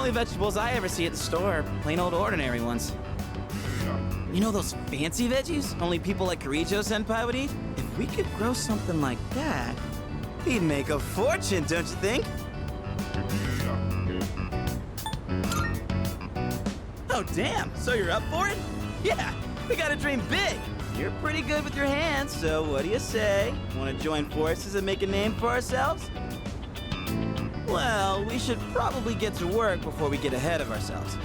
only vegetables I ever see at the store are plain old ordinary ones. You know those fancy veggies only people like Kirijo-senpai would eat? If we could grow something like that, we'd make a fortune, don't you think? Oh, damn. So you're up for it? Yeah, we gotta dream big. You're pretty good with your hands, so what do you say? Want to join forces and make a name for ourselves? Well, we should probably get to work before we get ahead of ourselves.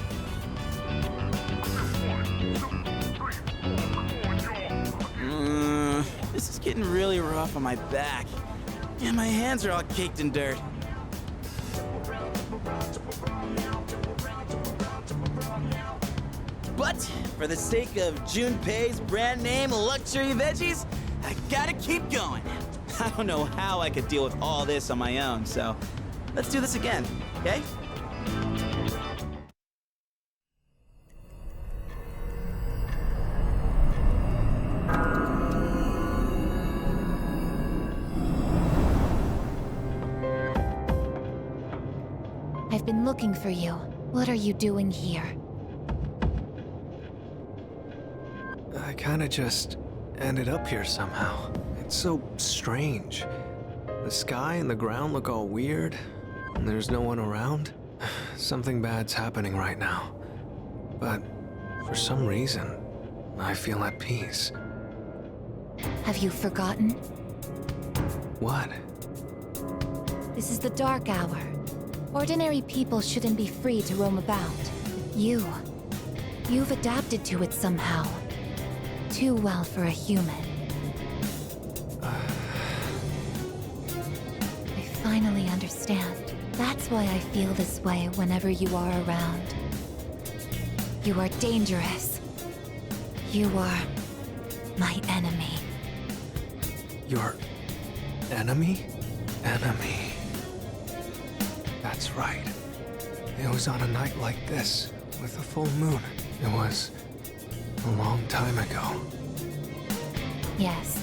This is getting really rough on my back. And my hands are all caked in dirt. But for the sake of Junpei's brand name luxury veggies, I gotta keep going. I don't know how I could deal with all this on my own, so let's do this again, okay? I've been looking for you. What are you doing here? I kinda just ended up here somehow. It's so strange. The sky and the ground look all weird, and there's no one around. Something bad's happening right now. But for some reason, I feel at peace. Have you forgotten? What? This is the dark hour. Ordinary people shouldn't be free to roam about. You've adapted to it somehow. Too well for a human. I finally understand. That's why I feel this way whenever you are around. You are dangerous. You are my enemy. Your enemy? Enemy. That's right. It was on a night like this, with a full moon. It was a long time ago. Yes,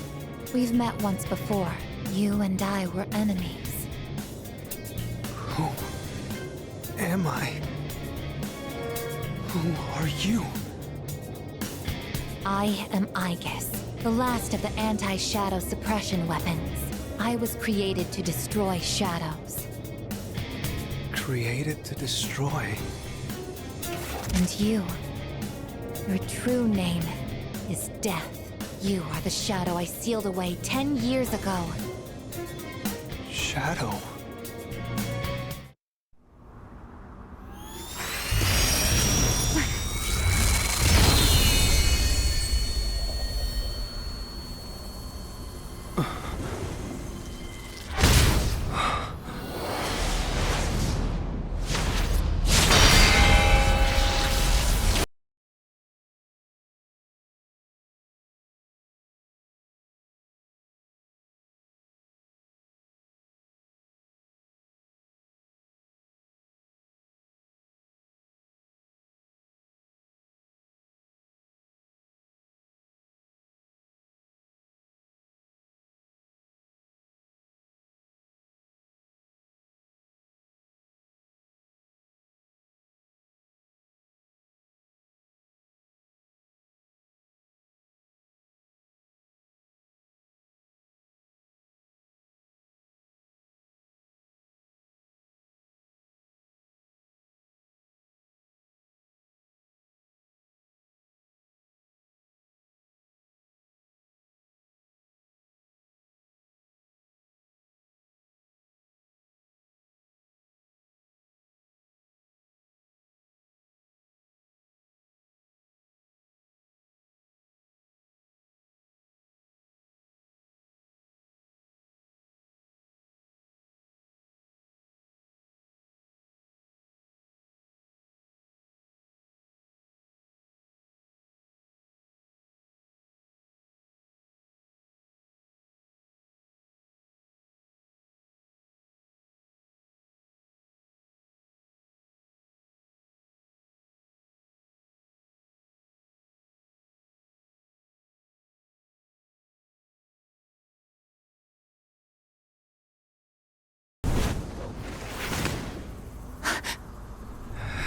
we've met once before. You and I were enemies. Who am I? Who are you? I am Aegis, the last of the anti-shadow suppression weapons. I was created to destroy shadows. Created to destroy. And you, your true name is Death. You are the shadow I sealed away 10 years ago. Shadow?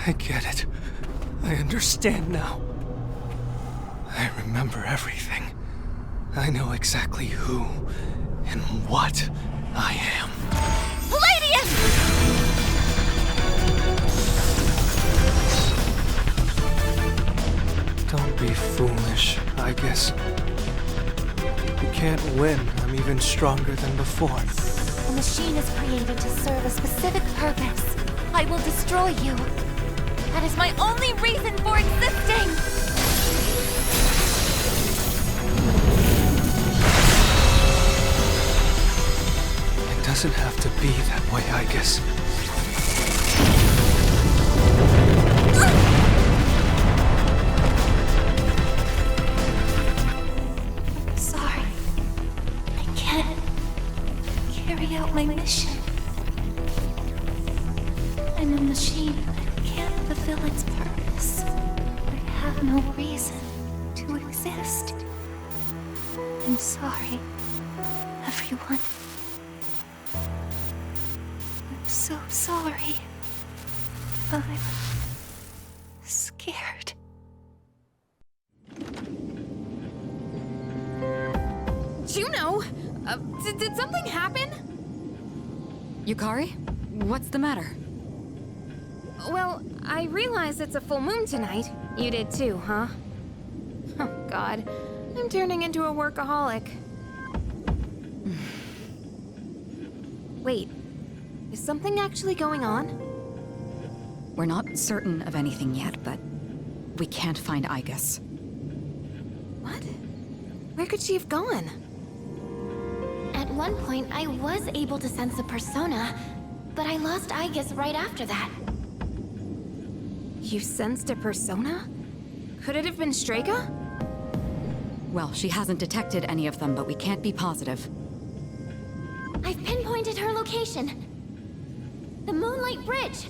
I get it. I understand now. I remember everything. I know exactly who and what I am. Palladium! Don't be foolish, I guess. You can't win. I'm even stronger than before. The machine is created to serve a specific purpose. I will destroy you. That is my only reason for existing! It doesn't have to be that way, I guess. Sorry. I can't carry out my mission. I'm a machine that can't fulfill its purpose. I have no reason to exist. I'm sorry, everyone. I'm so sorry. I'm scared. Juno! Did something happen? Yukari? What's the matter? Well, I realize it's a full moon tonight. You did too, huh? Oh, God. I'm turning into a workaholic. Wait. Is something actually going on? We're not certain of anything yet, but we can't find Igus. What? Where could she have gone? At one point, I was able to sense a persona, but I lost Igus right after that. You sensed a persona? Could it have been Strega? Well, she hasn't detected any of them, but we can't be positive. I've pinpointed her location. The Moonlight Bridge.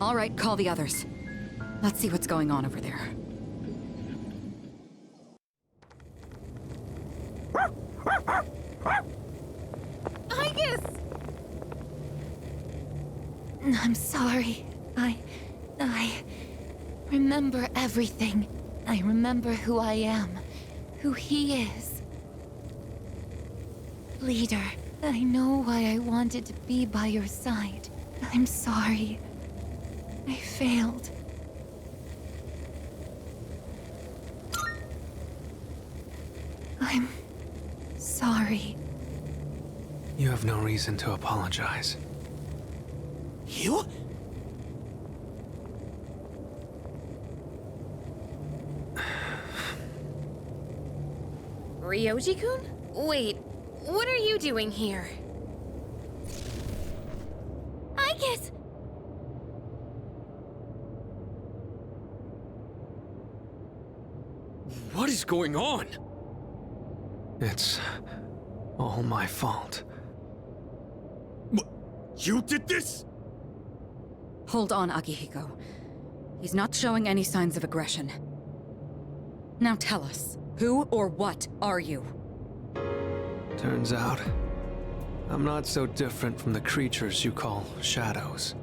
All right, call the others. Let's see what's going on over there. Igus! I'm sorry. I remember everything. I remember who I am, who he is. Leader, I know why I wanted to be by your side. I'm sorry. I failed. I'm sorry. You have no reason to apologize. You? Ryoji-kun? Wait, what are you doing here? Igus! What is going on? It's all my fault. You did this? Hold on, Akihiko. He's not showing any signs of aggression. Now tell us, who or what are you? Turns out, I'm not so different from the creatures you call shadows.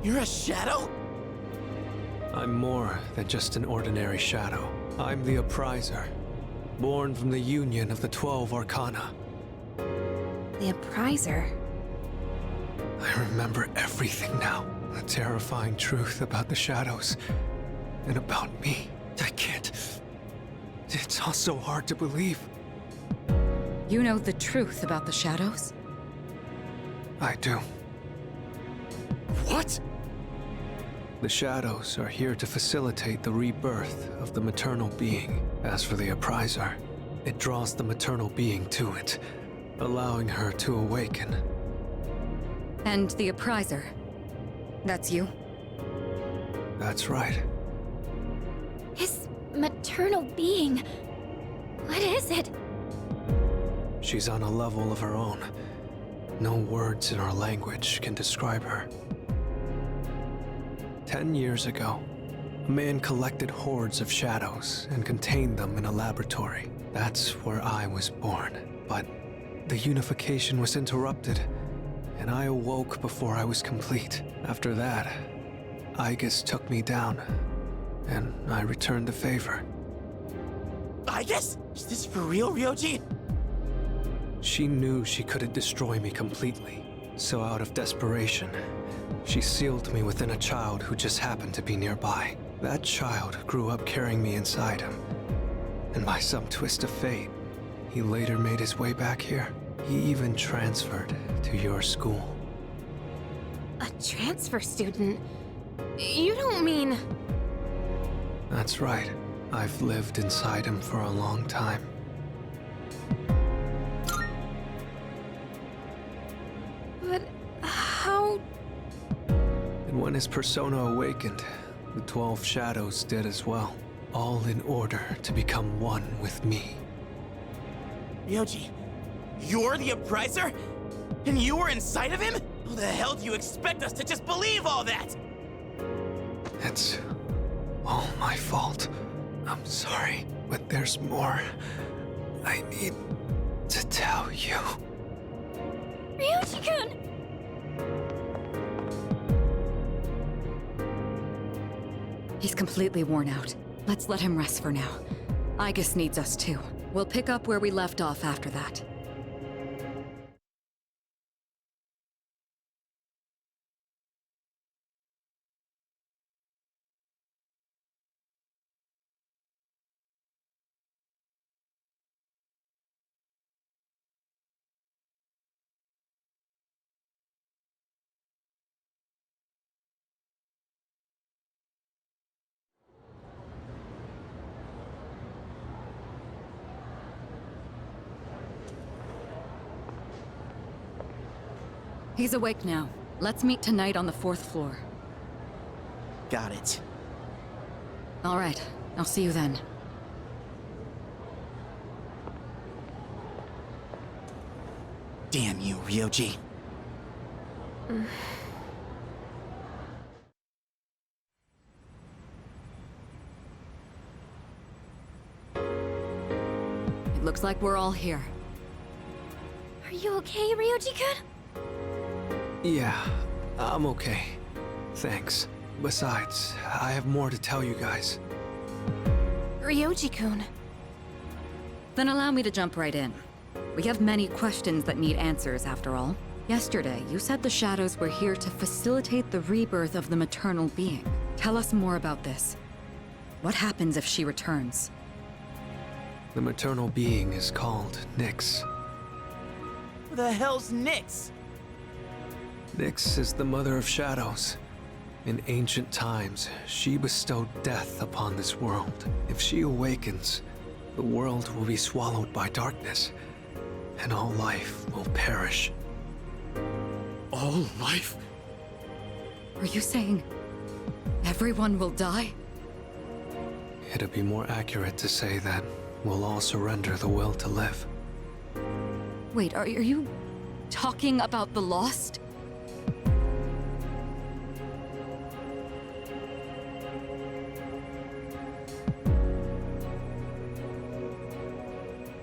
You're a shadow? I'm more than just an ordinary shadow. I'm the Appriser, born from the union of the 12 Arcana. The Appriser? I remember everything now. The terrifying truth about the shadows. And about me. I can't... It's all so hard to believe. You know the truth about the shadows? I do. What? The shadows are here to facilitate the rebirth of the maternal being. As for the Appriser, it draws the maternal being to it, allowing her to awaken. And the Appriser. That's you? That's right. His maternal being. What is it? She's on a level of her own. No words in our language can describe her. 10 years ago, a man collected hordes of shadows and contained them in a laboratory. That's where I was born. But the unification was interrupted, and I awoke before I was complete. After that, Aigis took me down, and I returned the favor. I guess? Is this for real, Ryoji? She knew she couldn't destroy me completely, so out of desperation, she sealed me within a child who just happened to be nearby. That child grew up carrying me inside him, and by some twist of fate, he later made his way back here. He even transferred to your school. A transfer student? You don't mean... That's right. I've lived inside him for a long time. But how... And when his persona awakened, the 12 shadows did as well, all in order to become one with me. Ryoji, you're the Appriser? And you were inside of him? How the hell do you expect us to just believe all that? It's all my fault. I'm sorry, but there's more I need to tell you. Ryoji-kun! He's completely worn out. Let's let him rest for now. Aigis needs us too. We'll pick up where we left off after that. He's awake now. Let's meet tonight on the 4th floor. Got it. All right, I'll see you then. Damn you, Ryoji. It looks like we're all here. Are you okay, Ryoji-kun? Yeah, I'm okay. Thanks. Besides, I have more to tell you guys. Ryoji-kun. Then allow me to jump right in. We have many questions that need answers, after all. Yesterday, you said the Shadows were here to facilitate the rebirth of the maternal being. Tell us more about this. What happens if she returns? The maternal being is called Nyx. Who the hell's Nyx? Nyx is the mother of shadows. In ancient times, she bestowed death upon this world. If she awakens, the world will be swallowed by darkness, and all life will perish. All life? Are you saying everyone will die? It'd be more accurate to say that we'll all surrender the will to live. Wait, are you talking about the Lost?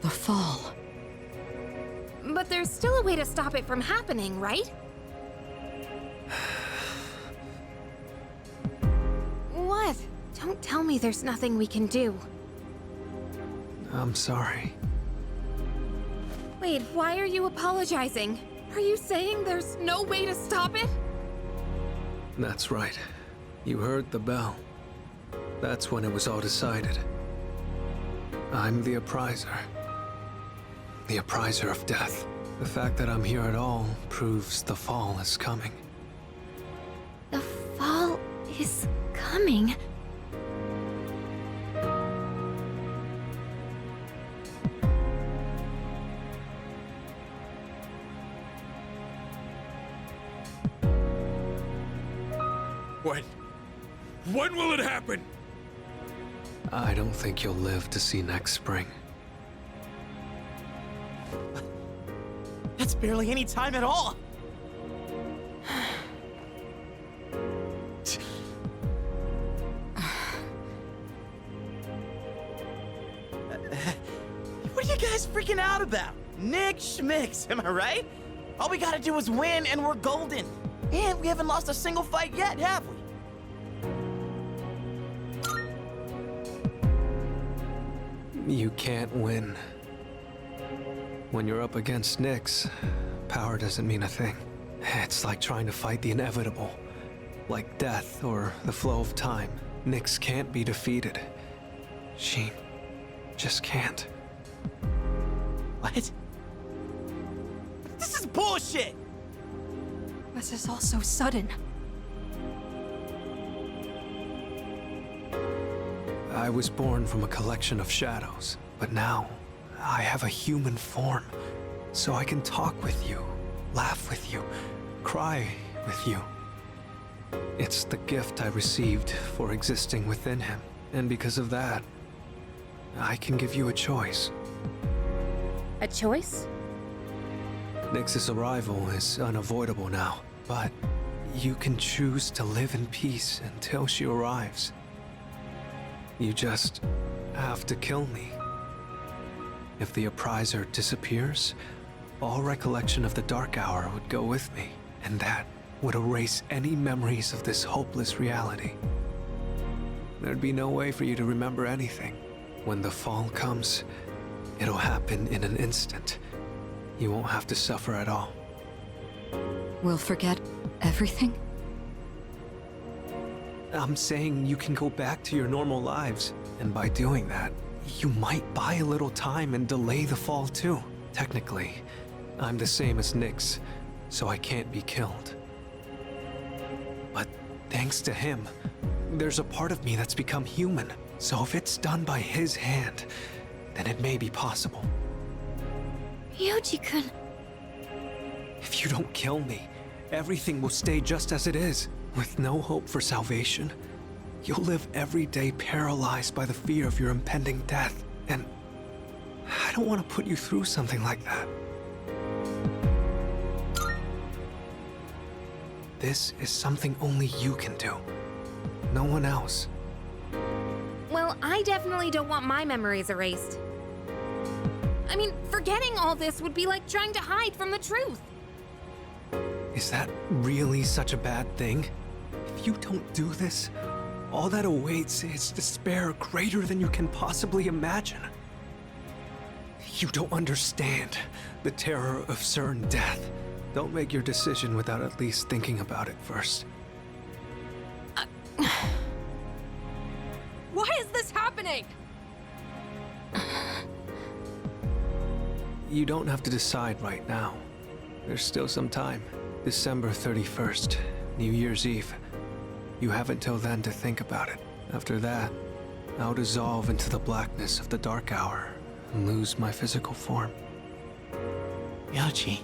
The Fall. But there's still a way to stop it from happening, right? What? Don't tell me there's nothing we can do. I'm sorry. Wait, why are you apologizing? Are you saying there's no way to stop it? That's right. You heard the bell. That's when it was all decided. I'm the Appriser. The Appriser of Death. The fact that I'm here at all proves the Fall is coming. The fall is coming. When will it happen? I don't think you'll live to see next spring. That's barely any time at all. What are you guys freaking out about? Nick Schmicks, am I right? All we gotta do is win and we're golden. And we haven't lost a single fight yet, have we? You can't win. When you're up against Nyx, power doesn't mean a thing. It's like trying to fight the inevitable. Like death or the flow of time. Nyx can't be defeated. She just can't. What? This is bullshit! This is all so sudden. I was born from a collection of shadows, but now I have a human form. So I can talk with you, laugh with you, cry with you. It's the gift I received for existing within him, and because of that, I can give you a choice. A choice? Nyx's arrival is unavoidable now, but you can choose to live in peace until she arrives. You just have to kill me. If the Appriser disappears, all recollection of the Dark Hour would go with me, and that would erase any memories of this hopeless reality. There'd be no way for you to remember anything. When the fall comes, it'll happen in an instant. You won't have to suffer at all. We'll forget everything? I'm saying you can go back to your normal lives, and by doing that, you might buy a little time and delay the fall too. Technically, I'm the same as Nyx, so I can't be killed. But thanks to him, there's a part of me that's become human. So if it's done by his hand, then it may be possible. Ryoji-kun. If you don't kill me, everything will stay just as it is. With no hope for salvation, you'll live every day paralyzed by the fear of your impending death. And I don't want to put you through something like that. This is something only you can do. No one else. Well, I definitely don't want my memories erased. I mean, forgetting all this would be like trying to hide from the truth. Is that really such a bad thing? If you don't do this, all that awaits is despair greater than you can possibly imagine. You don't understand the terror of certain death. Don't make your decision without at least thinking about it first. Why is this happening? You don't have to decide right now. There's still some time. December 31st, New Year's Eve. You have until then to think about it. After that, I'll dissolve into the blackness of the Dark Hour and lose my physical form. Ryoji.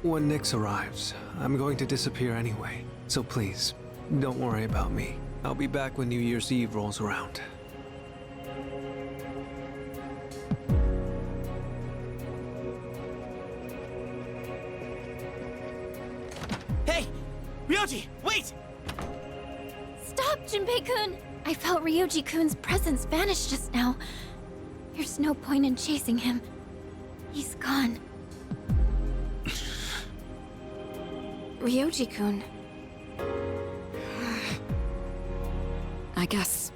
When Nyx arrives, I'm going to disappear anyway. So please, don't worry about me. I'll be back when New Year's Eve rolls around. Hey! Ryoji, wait! Stop, Junpei-kun! I felt Ryoji-kun's presence vanish just now. There's no point in chasing him. He's gone. Ryoji-kun. I guess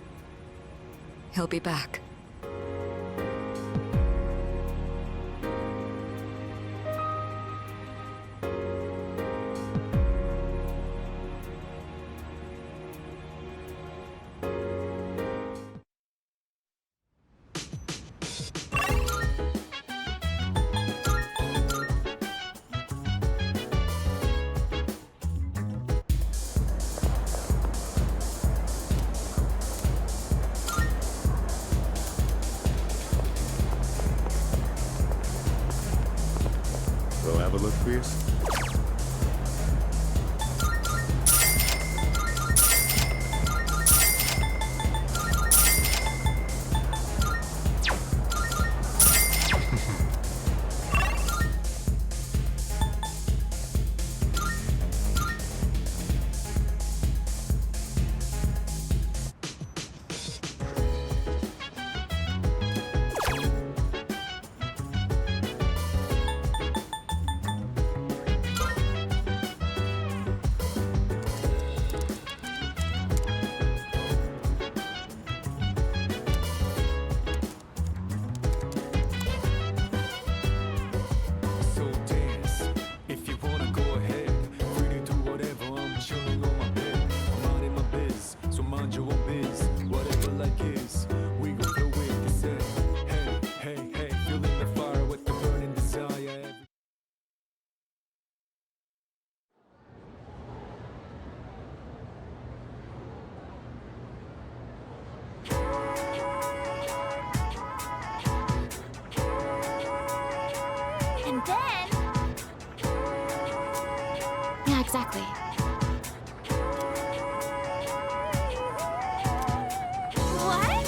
he'll be back. Go have a look for yourself. exactly. What?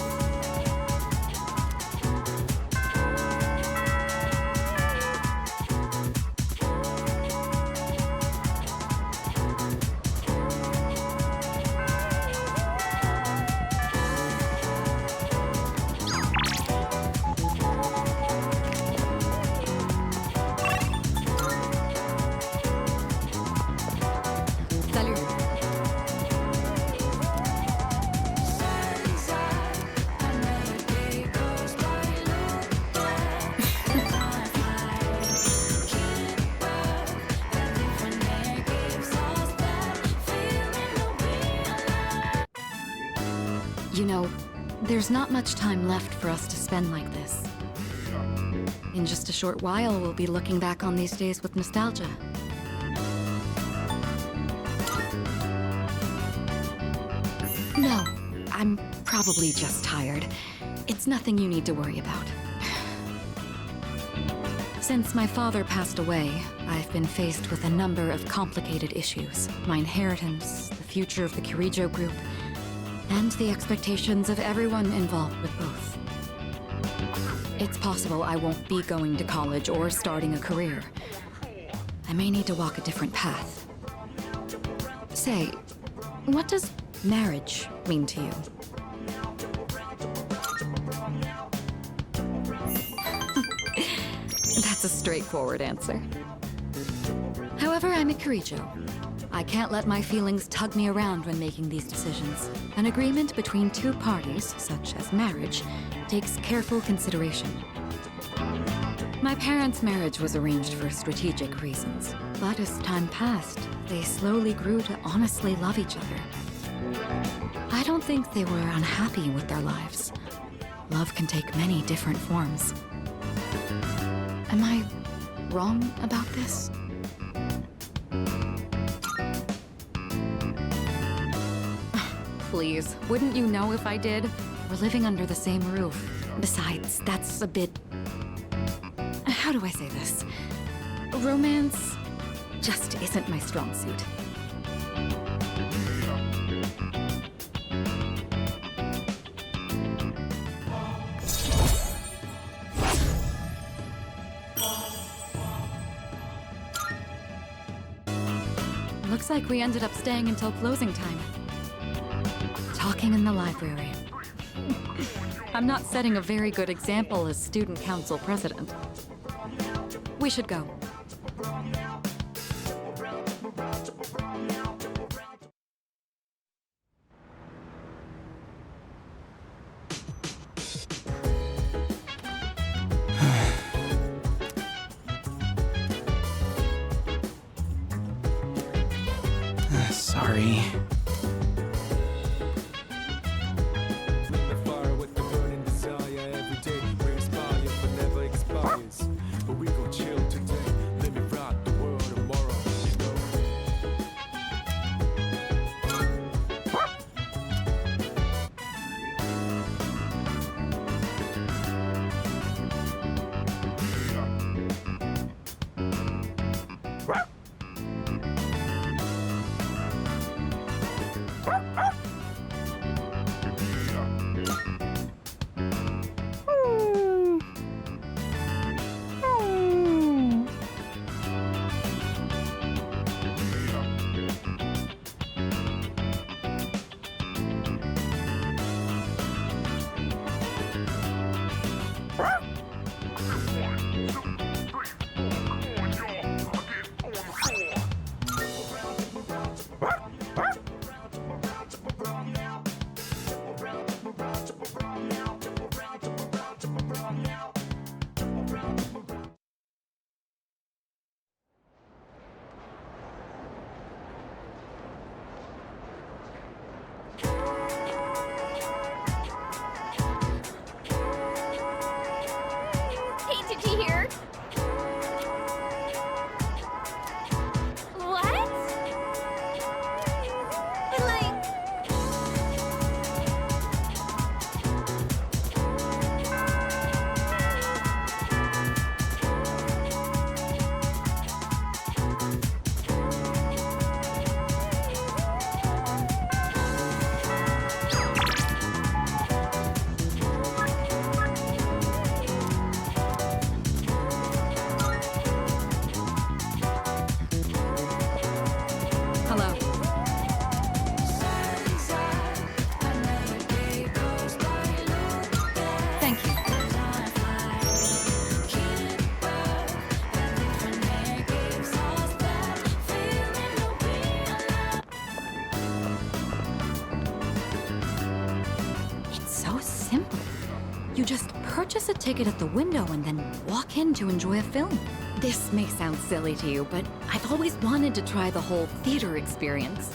Salut. You know, there's not much time left for us to spend like this. In just a short while, we'll be looking back on these days with nostalgia. No, I'm probably just tired. It's nothing you need to worry about. Since my father passed away, I've been faced with a number of complicated issues. My inheritance, the future of the Kirijo group, and the expectations of everyone involved with both. It's possible I won't be going to college or starting a career. I may need to walk a different path. Say, what does marriage mean to you? That's a straightforward answer. However, I'm a Kirijo. I can't let my feelings tug me around when making these decisions. An agreement between two parties, such as marriage, takes careful consideration. My parents' marriage was arranged for strategic reasons, but as time passed, they slowly grew to honestly love each other. I don't think they were unhappy with their lives. Love can take many different forms. Am I wrong about this? Please, wouldn't you know if I did? We're living under the same roof. Besides, that's a bit... How do I say this? Romance just isn't my strong suit. Looks like we ended up staying until closing time. Talking in the library. I'm not setting a very good example as student council president. We should go. Sorry. Fire with the burning desire every day brings fire but never expires. But we gon' chill today, let me rock the world tomorrow, you know. simple. You just purchase a ticket at the window and then walk in to enjoy a film. This may sound silly to you, but I've always wanted to try the whole theater experience.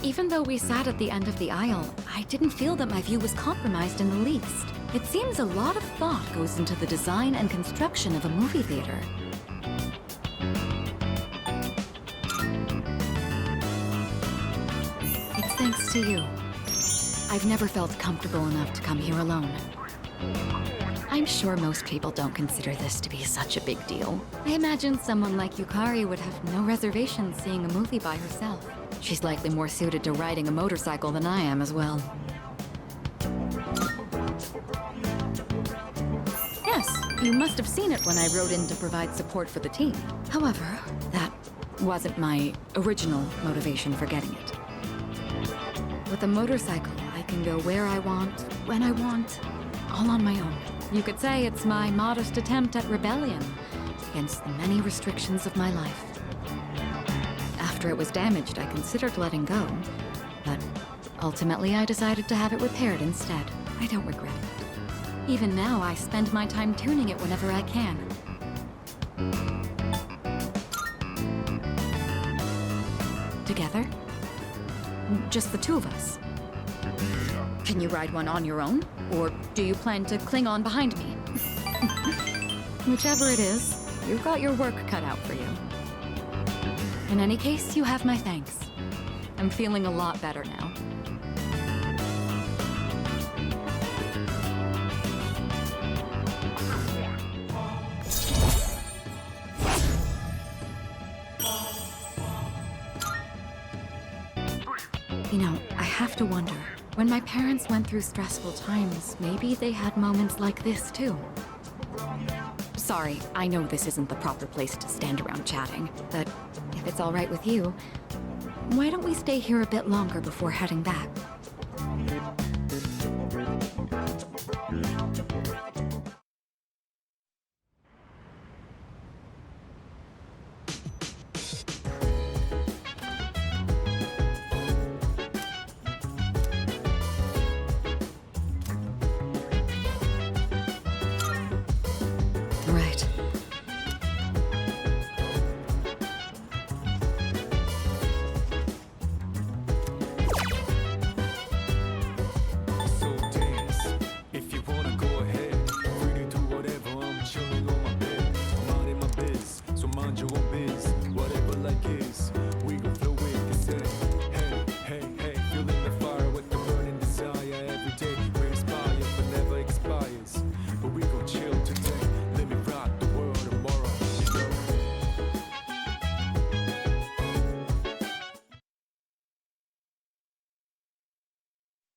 Even though we sat at the end of the aisle, I didn't feel that my view was compromised in the least. It seems a lot of thought goes into the design and construction of a movie theater. It's thanks to you. I've never felt comfortable enough to come here alone. I'm sure most people don't consider this to be such a big deal. I imagine someone like Yukari would have no reservations seeing a movie by herself. She's likely more suited to riding a motorcycle than I am as well. Yes, you must have seen it when I rode in to provide support for the team. However, that wasn't my original motivation for getting it. With a motorcycle, I can go where I want, when I want, all on my own. You could say it's my modest attempt at rebellion against the many restrictions of my life. After it was damaged, I considered letting go, but ultimately I decided to have it repaired instead. I don't regret it. Even now, I spend my time tuning it whenever I can. Together? Just the two of us. Can you ride one on your own? Or do you plan to cling on behind me? Whichever it is, you've got your work cut out for you. In any case, you have my thanks. I'm feeling a lot better now. You know, I have to wonder, when my parents went through stressful times, maybe they had moments like this too. Sorry, I know this isn't the proper place to stand around chatting, but if it's all right with you, why don't we stay here a bit longer before heading back?